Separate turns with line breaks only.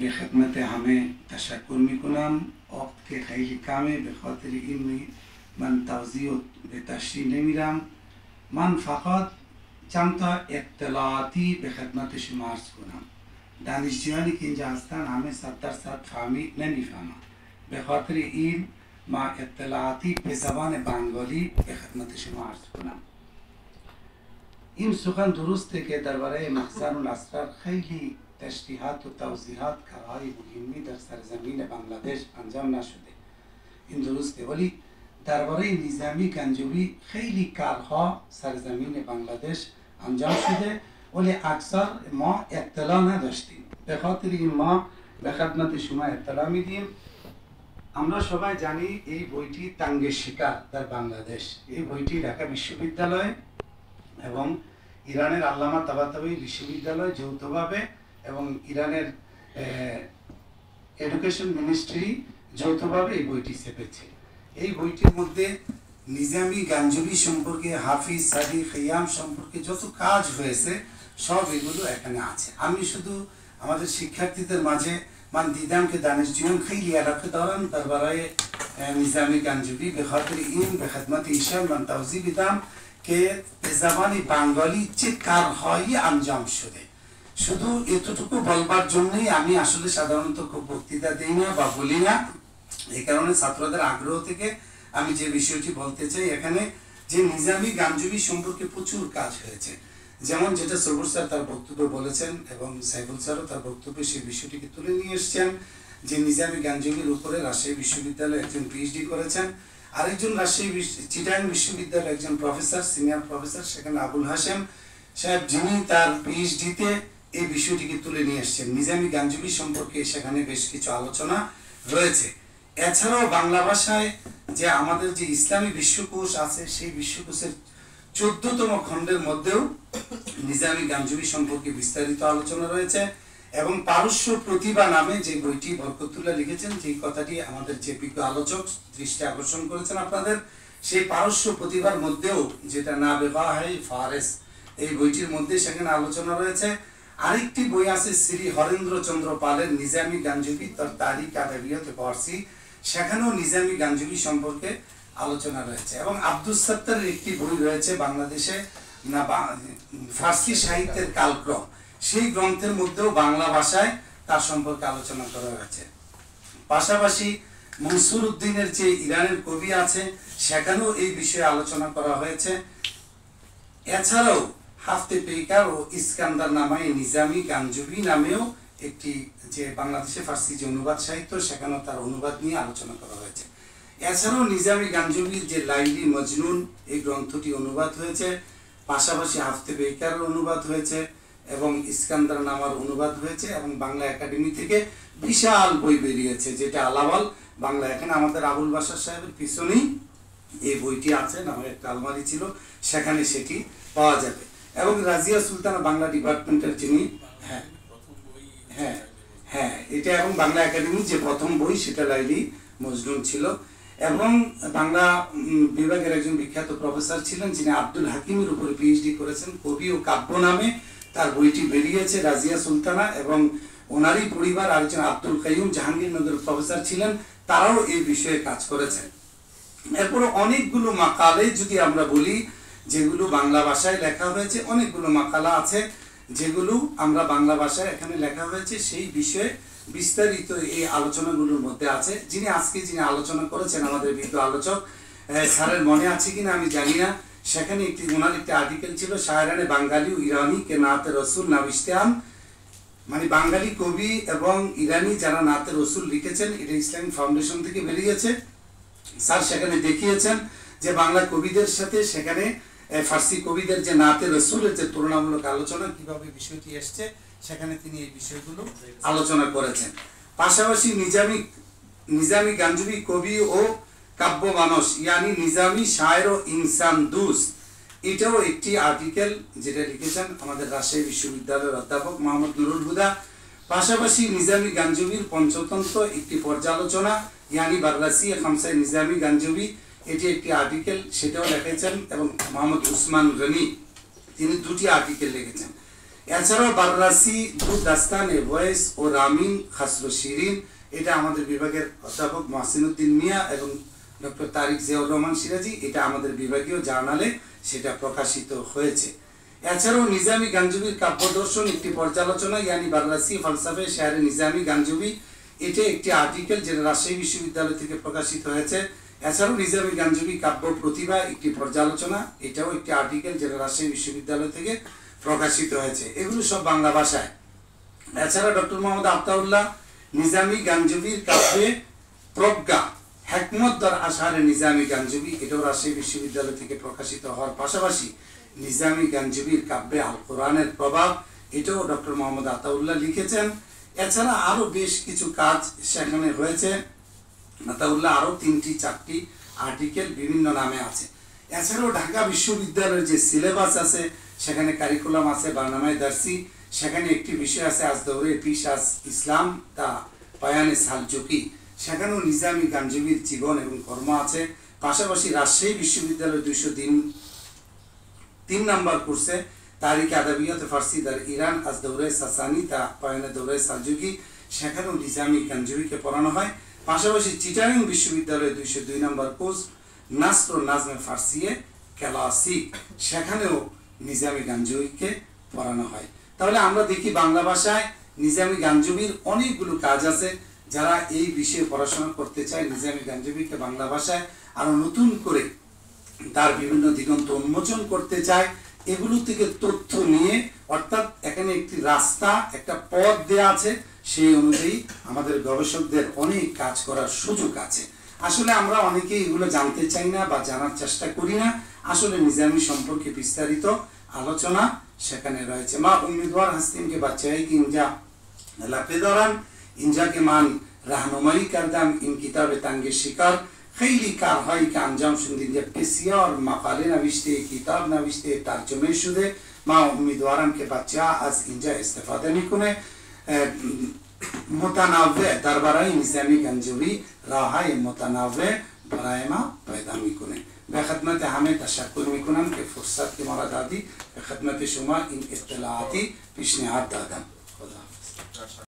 بخدمت همه تشکر میکنم. وقت که خیلی کمه، به خاطر این من توضیح به تشریح نمیرم. من فقط چند تا اطلاعاتی به خدمت شما عرض کنم. دانشجویانی که اینجا هستن همه 100% نمیفهمن. به خاطر این ما اطلاعاتی به زبان بنگالی به خدمت شما عرض کنم. این سخن درسته که درباره مخزن الاسرار خیلی تشریحات و توضیحات کارهای مهمی در سرزمین بنگلادش انجام نشده. این درسته، ولی درباره نظامی گنجوی خیلی کارها سرزمین بنگلادش انجام شده، ولی اکثر ما اطلاع نداشتیم. به خاطر این ما به خدمت شما اطلاع میدیم. আমরা সবাই জানি এই বইটি তাঙ্গেশিকা در বাংলাদেশ। এই বইটি ঢাকা বিশ্ববিদ্যালয় এবং ইরানের আল্লামা তাবাতাবাই বিশ্ববিদ্যালয় যৌথভাবে এবং ইরানের এডুকেশন মিনিস্ট্রি যৌথভাবে এই বইটি ছেপেছে। এই বইটির মধ্যে নিজামী গাঞ্জুবি সম্পর্কে, হাফিজ সাদি খিয়াম সম্পর্কে যত কাজ হয়েছে সব এগুলো এখানে আছে। আমি শুধু আমাদের শিক্ষার্থীদের মাঝে من دیدم که دانشجویان خیلی علاقه دارن درباره نظامی گنجوی. به خاطر این به خدمت ایشان من توضیح بدم که به زبان بنگالی چه کارهایی انجام شده. শুধু এতটুকু বলবার জন্যই আমি আসলে সাধারণত খুব বক্তৃতা দেই না বা বলি না। এই কারণে ছাত্রদের আগ্রহ থেকে আমি যে বিষয়টি বলতে চাই এখানে, যে নিজামী গাঞ্জুবি সম্পর্কে প্রচুর কাজ হয়েছে। যেমন যেটা সবুর স্যার তার বক্তব্যে বলেছেন এবং সাইফুল স্যারও তার বক্তব্যে সেই বিষয়টিকে তুলে নিয়ে এসছেন, যে নিজামী গাঞ্জুবির উপরে রাজশাহী বিশ্ববিদ্যালয়ে একজন পিএইচডি করেছেন, আরেকজন রাজশাহী চিটাগাং বিশ্ববিদ্যালয়ে একজন প্রফেসর, সিনিয়র প্রফেসর সেখানে আবুল হাশেম সাহেব, যিনি তার পিএইচডিতে এই বিষয়টিকে তুলে নিয়ে এসছেন। নিজামী গাঞ্জুবি সম্পর্কে সেখানে বেশ কিছু আলোচনা রয়েছে। এছাড়াও বাংলা ভাষায় যে আমাদের যে ইসলামী বিশ্বকোষ আছে, সেই বিশ্বকোষের 14তম খণ্ডের মধ্যেও নিজামী গাঞ্জুবি সম্পর্কে বিস্তারিত আলোচনা রয়েছে। এবং পারস্য প্রতিভা নামে যে বইটি বরকতুল্লাহ লিখেছেন, যে কথাটি আমাদের যে বিজ্ঞ আলোচক দৃষ্টি আকর্ষণ করেছেন আপনাদের, সেই পারস্য প্রতিভার মধ্যেও যেটা নাবেগা হয় ফারেস, এই বইটির মধ্যে সেখানে আলোচনা রয়েছে। আরেকটি বই আছে শ্রী হরেন্দ্র চন্দ্র পালের নিজামী গাঞ্জুবি তার তারিখ আদাবিয়ত ফার্সি, সেখানেও নিজামী গাঞ্জুবি সম্পর্কে আলোচনা রয়েছে। এবং আব্দুস সাত্তারের একটি বই রয়েছে বাংলাদেশে না ফার্সি সাহিত্যের কালক্রম, সেই গ্রন্থের মধ্যেও বাংলা ভাষায় তার সম্পর্কে আলোচনা করা হয়েছে। পাশাপাশি মনসুর উদ্দিনের যে ইরানের কবি আছে, সেখানেও এই বিষয়ে আলোচনা করা হয়েছে। এছাড়াও হাফতে পেইকার ও ইস্কান্দার নামায় নিজামী গাঞ্জুবি নামেও একটি যে বাংলাদেশে ফার্সি যে অনুবাদ সাহিত্য, সেখানেও তার অনুবাদ নিয়ে আলোচনা করা হয়েছে। এছাড়াও নিজামী গাঞ্জুবির যে লাইলি মজনুন, এই গ্রন্থটি অনুবাদ হয়েছে। পাশাপাশি হাফতে পেইকারের অনুবাদ হয়েছে এবং ইস্কান্দার নামার অনুবাদ হয়েছে। এবং বাংলা একাডেমি থেকে বিশাল বই বেরিয়েছে, যেটা আলাওয়াল বাংলা, এখানে আমাদের আবুল বাশার সাহেবের পিছনেই এই বইটি আছে, আমার একটা আলমারি ছিল, সেখানে সেটি পাওয়া যাবে। এবং রাজিয়া সুলতানা বাংলা ডিপার্টমেন্টের যিনি, হ্যাঁ হ্যাঁ হ্যাঁ এটা এবং বাংলা একাডেমির যে প্রথম বই সেটা লাইলি মজনুন ছিল। এবং বাংলা বিভাগের একজন বিখ্যাত প্রফেসর ছিলেন যিনি আব্দুল হাকিমের উপরে পিএইচডি করেছেন, কবি ও কাব্য নামে তার বইটি বেরিয়েছে রাজিয়া সুলতানা। এবং ওনারই পরিবার আরেকজন আব্দুল কাইয়ুম জাহাঙ্গীরনগরের প্রফেসর ছিলেন, তারাও এই বিষয়ে কাজ করেছেন। এরপরে অনেকগুলো মাকালে যদি আমরা বলি, যেগুলো বাংলা ভাষায় লেখা হয়েছে, অনেকগুলো মাকালা আছে যেগুলো আমরা বাংলা ভাষায় এখানে লেখা হয়েছে, সেই বিষয়ে বিস্তারিত এই আলোচনাগুলোর মধ্যে আছে। যিনি আলোচনা করেছেন আমাদের বিজ্ঞ আলোচক স্যারের মনে আছে কিনা আমি জানি না, সেখানে ওনার একটি আর্টিকেল ছিল শায়রানে বাঙালি ও ইরানি কে নাতে রসুল নাবিস্তাম, মানে বাঙালি কবি এবং ইরানি যারা নাতে রসুল লিখেছেন, এটা ইসলামিক ফাউন্ডেশন থেকে বেরিয়েছে। স্যার সেখানে দেখিয়েছেন যে বাংলা কবিদের সাথে সেখানে ফার্সি কবিদের যে নাতে রসুলের যে তুলনামূলক আলোচনা, কিভাবে বিষয়টি এসছে, সেখানে তিনি এই বিষয়গুলো আলোচনা করেছেন। পাশাপাশি নিজামী গাঞ্জুবি কবি ও কাব্য মানস, ইয়ানি নিজামী শায়ের ও ইনসান দুস্ত, এটাও একটি আর্টিকেল যেটা লিখেছেন আমাদের রাজশাহী বিশ্ববিদ্যালয়ের অধ্যাপক মোহাম্মদ নুরুল হুদা। পাশাপাশি নিজামী গাঞ্জুবির পঞ্চতন্ত্র একটি পর্যালোচনা, ইয়ানি বারলাসি খামসায় নিজামী গাঞ্জুবি, এটি একটি আর্টিকেল, সেটাও লিখেছেন। এবং মোহাম্মদ উসমান গনি তিনি দুটি আর্টিকেল লিখেছেন। এছাড়াও বাররাসি দু দাস্তানে ভয়েস ও রামিন খাসরো শিরিন, এটা আমাদের বিভাগের অধ্যাপক মহসিনুদ্দিন মিয়া এবং ডক্টর তারিক জিয়াউর রহমান সিরাজি, এটা আমাদের বিভাগীয় জার্নালে সেটা প্রকাশিত হয়েছে। এছাড়াও নিজামী গাঞ্জুবির কাব্যদর্শন একটি পর্যালোচনা, ইয়ানি বাররাসি ফালসাফে শায়রে নিজামী গাঞ্জুবি, এটা একটি আর্টিকেল যেটা রাজশাহী বিশ্ববিদ্যালয় থেকে প্রকাশিত হয়েছে। এছাড়াও নিজামী গাঞ্জুবি কাব্য প্রতিভা একটি পর্যালোচনা, এটাও একটি আর্টিকেল যেটা রাজশাহী বিশ্ববিদ্যালয় থেকে প্রকাশিত হয়েছে। এগুলো সব বাংলা ভাষায়। এছাড়া ডক্টর মোহাম্মদ আফতাউল্লাহ নিজামী গাঞ্জুবির কাব্যে প্রজ্ঞা হেকমত দর আশারে নিজামী গাঞ্জুবি, এটাও রাজশাহী বিশ্ববিদ্যালয় থেকে প্রকাশিত হওয়ার পাশাপাশি নিজামী গাঞ্জুবির কাব্যে আল কোরআনের প্রভাব, এটাও ডক্টর মোহাম্মদ আতাউল্লাহ লিখেছেন। এছাড়া আরো বেশ কিছু কাজ সেখানে হয়েছে। আতাউল্লাহ আরো 3-4টি আর্টিকেল বিভিন্ন নামে আছে। এছাড়াও ঢাকা বিশ্ববিদ্যালয়ের যে সিলেবাস আছে সেখানে কারিকুলাম আছে বারনামায়ে দারসি, সেখানে একটি বিষয় আছে আজ দৌরে পিস আজ ইসলাম তা বায়ানে সালজুকি, সেখানেও নিজামী গাঞ্জুবির জীবন এবং কর্ম আছে। পাশাপাশি রাজশাহী বিশ্ববিদ্যালয়ের 203 নম্বর কোর্সে তারিখ আদাবিয়াত ফার্সি দার ইরান আজ দৌরে সাসানি তা বায়ানে দৌরে সালজুকি, সেখানেও নিজামী গাঞ্জুবিকে পড়ানো হয়। পাশাপাশি চিটাগাং বিশ্ববিদ্যালয়ের 202 নম্বর কোর্স নাসর ও নাজমে ফার্সিয়ে ক্লাসিক, সেখানেও নিজামী গাঞ্জুবিকে পড়ানো হয়। তাহলে আমরা দেখি বাংলা ভাষায় নিজামী গাঞ্জুবির অনেকগুলো কাজ আছে। যারা এই বিষয়ে পড়াশোনা করতে চায়, নিজামী গাঞ্জুবিকে বাংলা ভাষায় আরো নতুন করে তার বিভিন্ন দিগন্ত উন্মোচন করতে চায়, এগুলো থেকে তথ্য নিয়ে, অর্থাৎ এখানে একটি রাস্তা একটা পথ দেয়া আছে, সেই অনুযায়ী আমাদের গবেষকদের অনেক কাজ করার সুযোগ আছে। আসলে আমরা অনেকেই এগুলো জানতে চাই না বা জানার চেষ্টা করি না। আসলে নিজামী সম্পর্কে বিস্তারিত আলোচনা সেখানে রয়েছে। মা উম্মিদওয়ার হাসতিন के बच्चे की इंजा लपेदौरान इंजा के मान रहनुमाई करदम इन किताब तंगे शिकार خیلی کارهایی که انجام شده بسیار مقاله نوشته، کتاب نوشته، ترجمه شده. ما امیدوارم که بچه‌ها از اینجا استفاده میکنه. متنوع درباره نظامی گنجوی راههای متنوع برای ما پیدا میکنه. به خدمت همه تشکر میکنم که فرصت که ما را دادی، به خدمت شما این اطلاعاتی پیشنهاد دادم.